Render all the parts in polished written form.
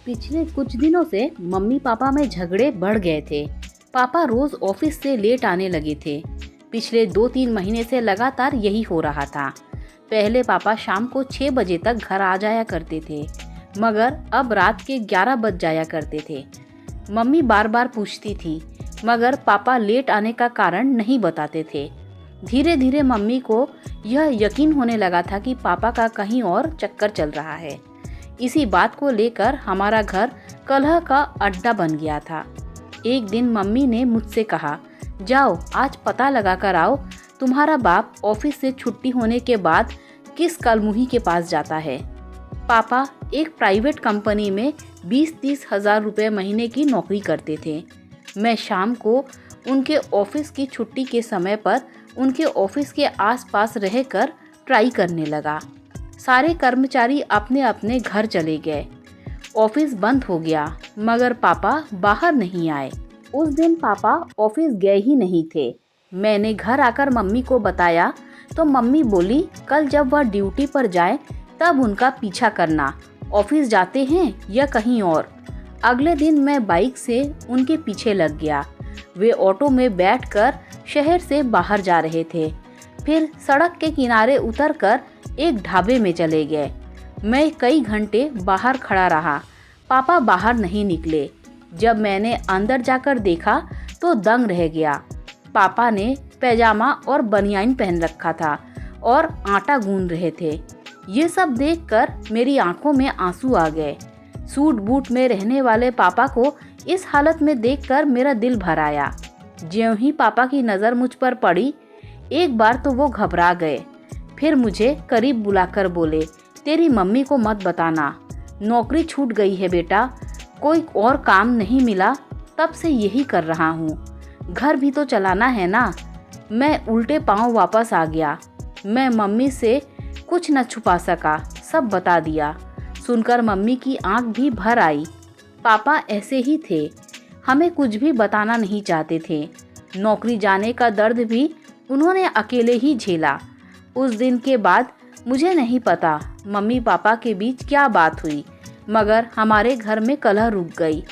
पिछले कुछ दिनों से मम्मी पापा में झगड़े बढ़ गए थे। पापा रोज ऑफिस से लेट आने लगे थे। पिछले 2-3 महीने से लगातार यही हो रहा था। पहले पापा शाम को 6 बजे तक घर आ जाया करते थे, मगर अब रात के 11 बज जाया करते थे। मम्मी बार बार पूछती थी, मगर पापा लेट आने का कारण नहीं बताते थे। धीरे धीरे मम्मी को यह यकीन होने लगा था कि पापा का कहीं और चक्कर चल रहा है। इसी बात को लेकर हमारा घर कलह का अड्डा बन गया था। एक दिन मम्मी ने मुझसे कहा, जाओ आज पता लगा कर आओ, तुम्हारा बाप ऑफिस से छुट्टी होने के बाद किस कलमुही के पास जाता है। पापा एक प्राइवेट कंपनी में 20-30 हज़ार रुपये महीने की नौकरी करते थे। मैं शाम को उनके ऑफिस की छुट्टी के समय पर उनके ऑफिस के आसपास रहकर ट्राई करने लगा। सारे कर्मचारी अपने अपने घर चले गए। ऑफिस बंद हो गया, मगर पापा बाहर नहीं आए। उस दिन पापा ऑफिस गए ही नहीं थे। मैंने घर आकर मम्मी को बताया तो मम्मी बोली, कल जब वह ड्यूटी पर जाए तब उनका पीछा करना, ऑफिस जाते हैं या कहीं और। अगले दिन मैं बाइक से उनके पीछे लग गया। वे ऑटो में बैठकर शहर से बाहर जा रहे थे। फिर सड़क के किनारे उतरकर एक ढाबे में चले गए। मैं कई घंटे बाहर खड़ा रहा। पापा बाहर नहीं निकले। जब मैंने अंदर जाकर देखा तो दंग रह गया। पापा ने पैजामा और बनियान पहन रखा था और आटा गूंद रहे थे। ये सब देखकर मेरी आंखों में आंसू आ गए। सूट बूट में रहने वाले पापा को इस हालत में देखकर मेरा दिल भर आया। ज्यों ही पापा की नज़र मुझ पर पड़ी, एक बार तो वो घबरा गए। फिर मुझे करीब बुलाकर बोले, तेरी मम्मी को मत बताना, नौकरी छूट गई है बेटा, कोई और काम नहीं मिला, तब से यही कर रहा हूँ, घर भी तो चलाना है ना। मैं उल्टे पांव वापस आ गया। मैं मम्मी से कुछ न छुपा सका, सब बता दिया। सुनकर मम्मी की आंख भी भर आई। पापा ऐसे ही थे, हमें कुछ भी बताना नहीं चाहते थे। नौकरी जाने का दर्द भी उन्होंने अकेले ही झेला। उस दिन के बाद मुझे नहीं पता मम्मी पापा के बीच क्या बात हुई, मगर हमारे घर में कलह रुक गई।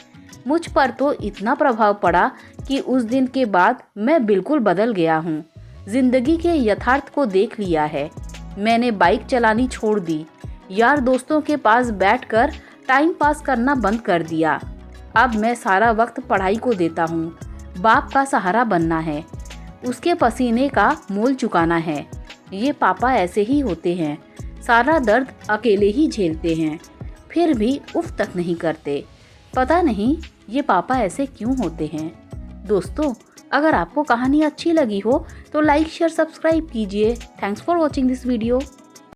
मुझ पर तो इतना प्रभाव पड़ा कि उस दिन के बाद मैं बिल्कुल बदल गया हूँ। जिंदगी के यथार्थ को देख लिया है। मैंने बाइक चलानी छोड़ दी। यार दोस्तों के पास बैठकर टाइम पास करना बंद कर दिया। अब मैं सारा वक्त पढ़ाई को देता हूँ। बाप का सहारा बनना है, उसके पसीने का मोल चुकाना है। ये पापा ऐसे ही होते हैं, सारा दर्द अकेले ही झेलते हैं, फिर भी उफ तक नहीं करते। पता नहीं ये पापा ऐसे क्यों होते हैं। दोस्तों, अगर आपको कहानी अच्छी लगी हो तो लाइक शेयर सब्सक्राइब कीजिए। Thanks for watching this video.